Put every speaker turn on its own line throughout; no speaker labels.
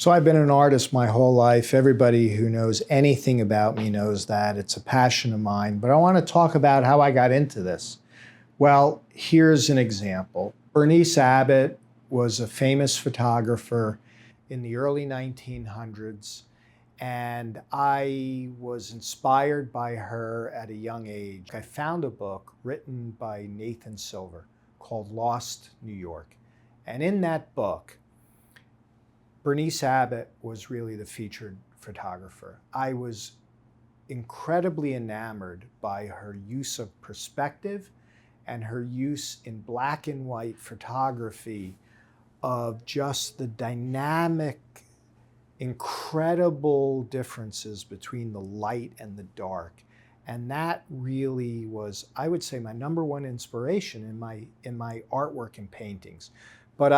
So I've been an artist my whole life. Everybody who knows anything about me knows that. It's a passion of mine. But I want to talk about how I got into this. Well, here's an example. Berenice Abbott was a famous photographer in the early 1900s, and I was inspired by her at a young age. I found a book written by Nathan Silver called Lost New York. And in that book, Berenice Abbott was really the featured photographer. I was incredibly enamored by her use of perspective and her use in black and white photography of just the dynamic, incredible differences between the light and the dark. And that really was, I would say, my number one inspiration in my artwork and paintings. But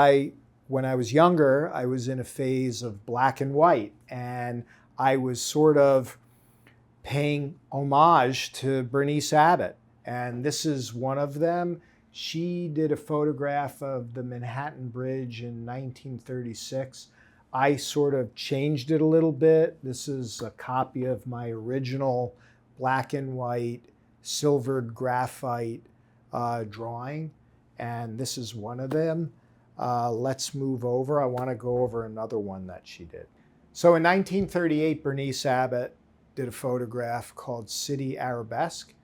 when I was younger, I was in a phase of black and white, and I was sort of paying homage to Berenice Abbott. And this is one of them. She did a photograph of the Manhattan Bridge in 1936. I sort of changed it a little bit. This is a copy of my original black and white silvered graphite drawing, and this is one of them. Let's move over. I want to go over another one that she did. So in 1938, Berenice Abbott did a photograph called City Arabesque,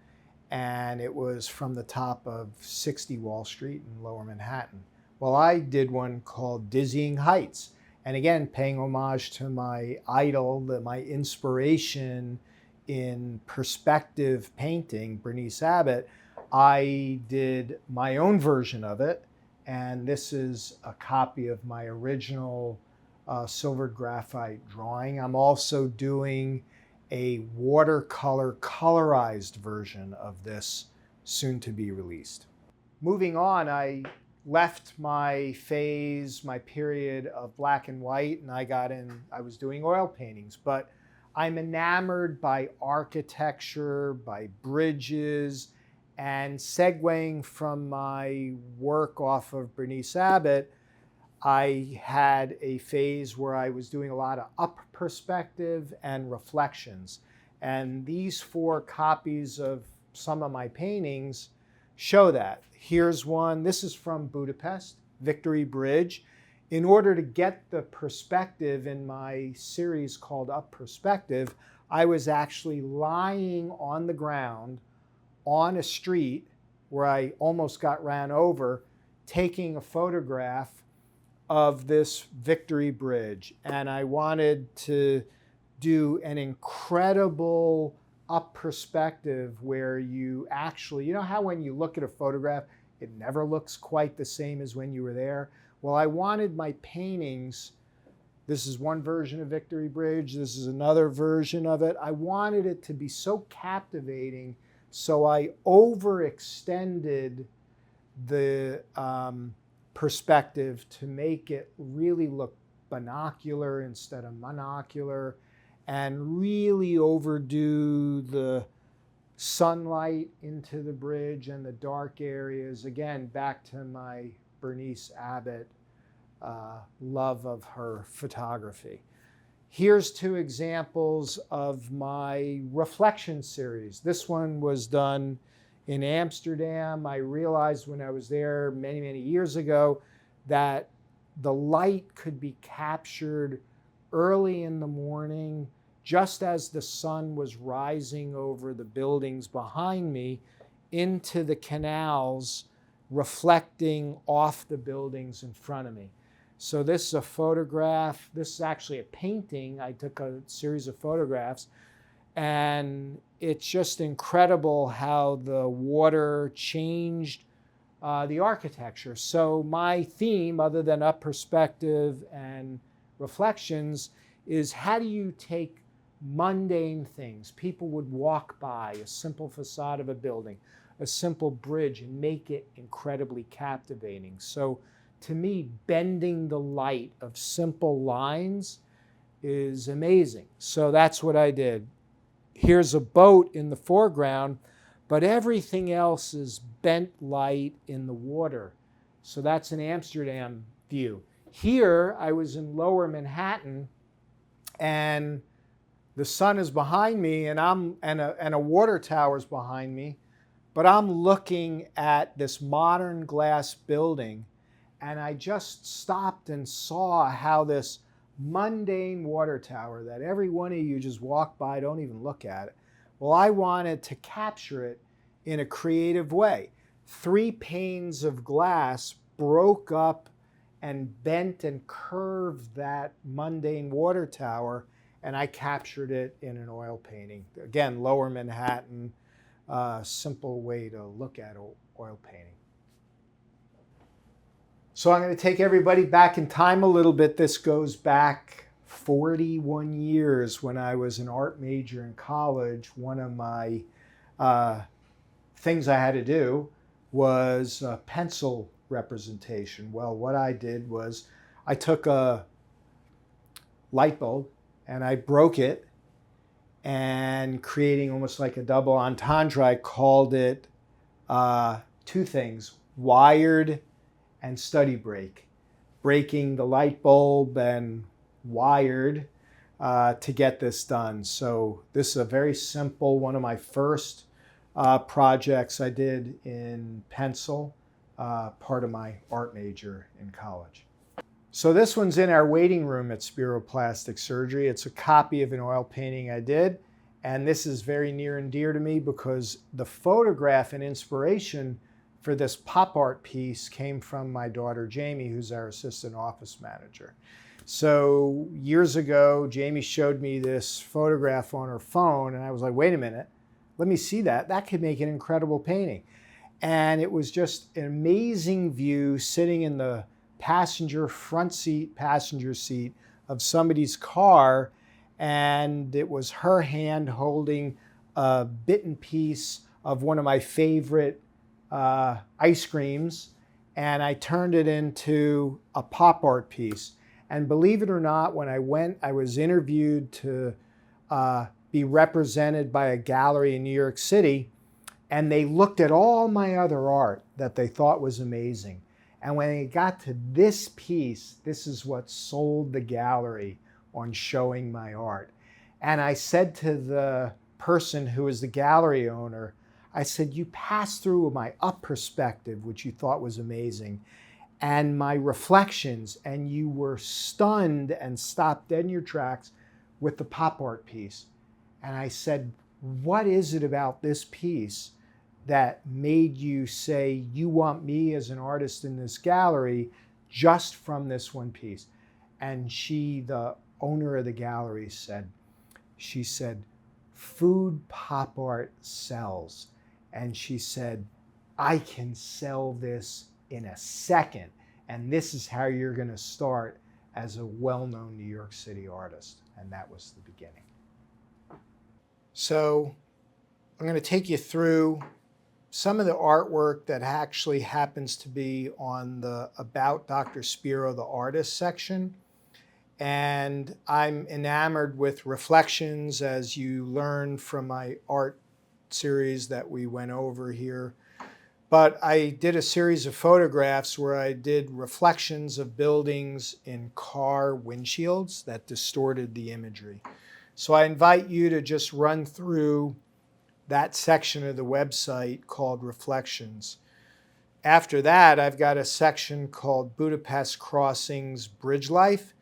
and it was from the top of 60 Wall Street in Lower Manhattan. Well, I did one called Dizzying Heights, and again, paying homage to my idol, my inspiration in perspective painting, Berenice Abbott. I did my own version of it. And this is a copy of my original silvered graphite drawing. I'm also doing a watercolor colorized version of this, soon to be released. Moving on, I left my phase, my period of black and white, and I was doing oil paintings. But I'm enamored by architecture, by bridges, and segueing from my work off of Berenice Abbott, I had a phase where I was doing a lot of up perspective and reflections. And these 4 copies of some of my paintings show that. Here's one. This is from Budapest, Victory Bridge. In order to get the perspective in my series called Up Perspective, I was actually lying on the ground on a street where I almost got ran over, taking a photograph of this Victory Bridge. And I wanted to do an incredible up perspective where you actually, you know how when you look at a photograph, it never looks quite the same as when you were there? Well, I wanted my paintings, this is one version of Victory Bridge, this is another version of it. I wanted it to be so captivating, so I overextended the perspective to make it really look binocular instead of monocular, and really overdo the sunlight into the bridge and the dark areas. Again, back to my Berenice Abbott love of her photography. Here's 2 examples of my reflection series. This one was done in Amsterdam. I realized when I was there many, many years ago that the light could be captured early in the morning, just as the sun was rising over the buildings behind me into the canals, reflecting off the buildings in front of me. So this is a photograph. This is actually a painting. I took a series of photographs, and it's just incredible how the water changed the architecture. So my theme, other than up perspective and reflections, is how do you take mundane things people would walk by, a simple facade of a building, a simple bridge, and make it incredibly captivating. So to me, bending the light of simple lines is amazing. So that's what I did. Here's a boat in the foreground, but everything else is bent light in the water. So that's an Amsterdam view. Here, I was in lower Manhattan, and the sun is behind me, and a water tower is behind me, but I'm looking at this modern glass building, and I just stopped and saw how this mundane water tower that every one of you just walk by, don't even look at it. Well, I wanted to capture it in a creative way. 3 panes of glass broke up and bent and curved that mundane water tower, and I captured it in an oil painting. Again, lower Manhattan, simple way to look at oil painting. So I'm going to take everybody back in time a little bit. This goes back 41 years when I was an art major in college. One of my things I had to do was pencil representation. Well, what I did was I took a light bulb and I broke it, and creating almost like a double entendre, I called it 2 things, wired and study break. Breaking the light bulb and wired to get this done. So this is a very simple, one of my first projects I did in pencil, part of my art major in college. So this one's in our waiting room at Spiro Plastic Surgery. It's a copy of an oil painting I did, and this is very near and dear to me because the photograph and inspiration for this pop art piece came from my daughter Jamie, who's our assistant office manager. So years ago, Jamie showed me this photograph on her phone, and I was like, wait a minute, let me see that. That could make an incredible painting. And it was just an amazing view sitting in the passenger seat of somebody's car, and it was her hand holding a bitten piece of one of my favorite ice creams, and I turned it into a pop art piece. And believe it or not, when I went, I was interviewed to be represented by a gallery in New York City, and they looked at all my other art that they thought was amazing. And when they got to this piece, this is what sold the gallery on showing my art. And I said to the person who was the gallery owner, I said, you passed through my up perspective, which you thought was amazing, and my reflections, and you were stunned and stopped dead in your tracks with the pop art piece. And I said, what is it about this piece that made you say you want me as an artist in this gallery just from this one piece? And she, the owner of the gallery, she said, food pop art sells. And she said, I can sell this in a second. And this is how you're going to start as a well-known New York City artist. And that was the beginning. So I'm going to take you through some of the artwork that actually happens to be on the About Dr. Spiro, the artist section. And I'm enamored with reflections, as you learn from my art series that we went over here. But I did a series of photographs where I did reflections of buildings in car windshields that distorted the imagery. So I invite you to just run through that section of the website called Reflections. After that, I've got a section called Budapest Crossings Bridge Life.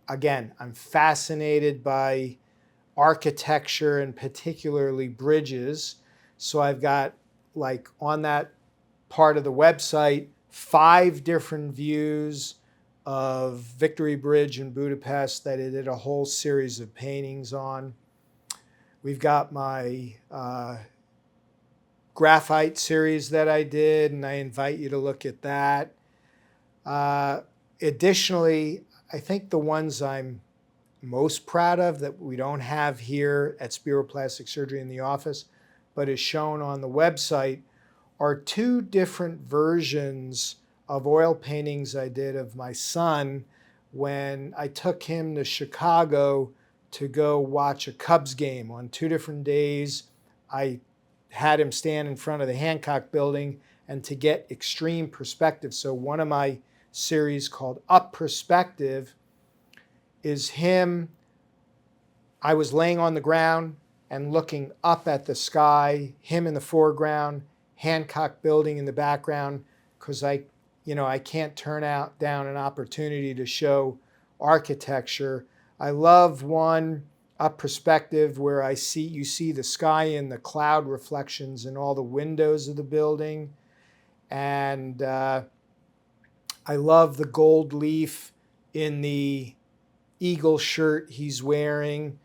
Again, I'm fascinated by architecture and particularly bridges. So I've got, like, on that part of the website, 5 different views of Victory Bridge in Budapest that I did a whole series of paintings on. We've got my graphite series that I did, and I invite you to look at that. Additionally, I think the ones I'm most proud of that we don't have here at Spiro Plastic Surgery in the office, but is shown on the website, are 2 different versions of oil paintings I did of my son when I took him to Chicago to go watch a Cubs game. On 2 different days, I had him stand in front of the Hancock building and to get extreme perspective. So one of my series called Up Perspective is him. I was laying on the ground and looking up at the sky, him in the foreground, Hancock Building in the background, because I can't turn down an opportunity to show architecture. I love one Up Perspective where you see the sky and the cloud reflections in all the windows of the building. And I love the gold leaf in the eagle shirt he's wearing,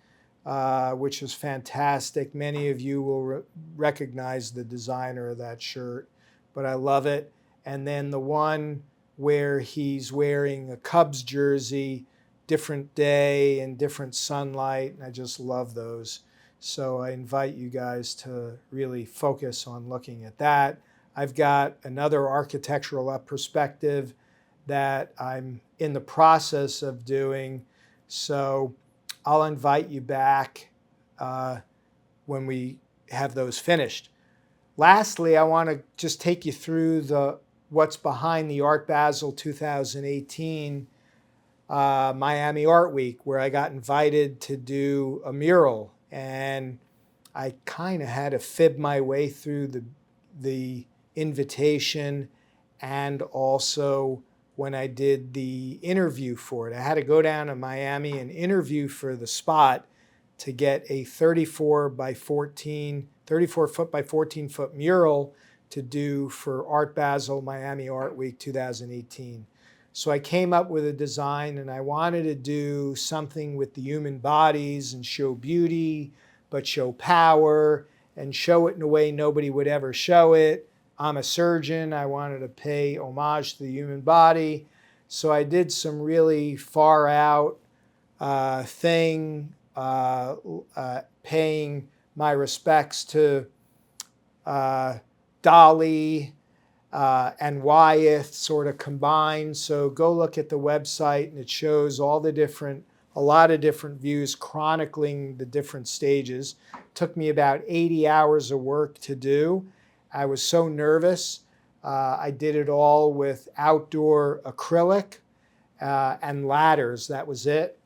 which is fantastic. Many of you will recognize the designer of that shirt, but I love it. And then the one where he's wearing a Cubs jersey, different day and different sunlight, and I just love those. So I invite you guys to really focus on looking at that. I've got another architectural Up Perspective that I'm in the process of doing, so I'll invite you back when we have those finished. Lastly, I want to just take you through what's behind the Art Basel 2018 Miami Art Week, where I got invited to do a mural, and I kind of had to fib my way through the invitation, and also when I did the interview for it. I had to go down to Miami and interview for the spot to get a 34 foot by 14 foot mural to do for Art Basel Miami Art Week 2018. So I came up with a design, and I wanted to do something with the human bodies and show beauty, but show power and show it in a way nobody would ever show it. I'm a surgeon. I wanted to pay homage to the human body. So I did some really far out thing, paying my respects to Dali and Wyeth sort of combined. So go look at the website, and it shows all a lot of different views chronicling the different stages. Took me about 80 hours of work to do. I was so nervous. I did it all with outdoor acrylic and ladders. That was it.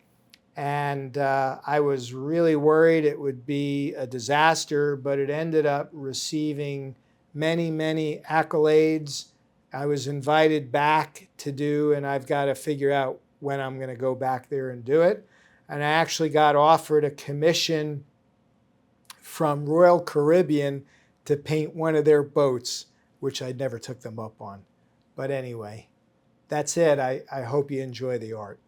And I was really worried it would be a disaster, but it ended up receiving many, many accolades. I was invited back to do, and I've got to figure out when I'm going to go back there and do it. And I actually got offered a commission from Royal Caribbean to paint one of their boats, which I never took them up on. But anyway, that's it. I hope you enjoy the art.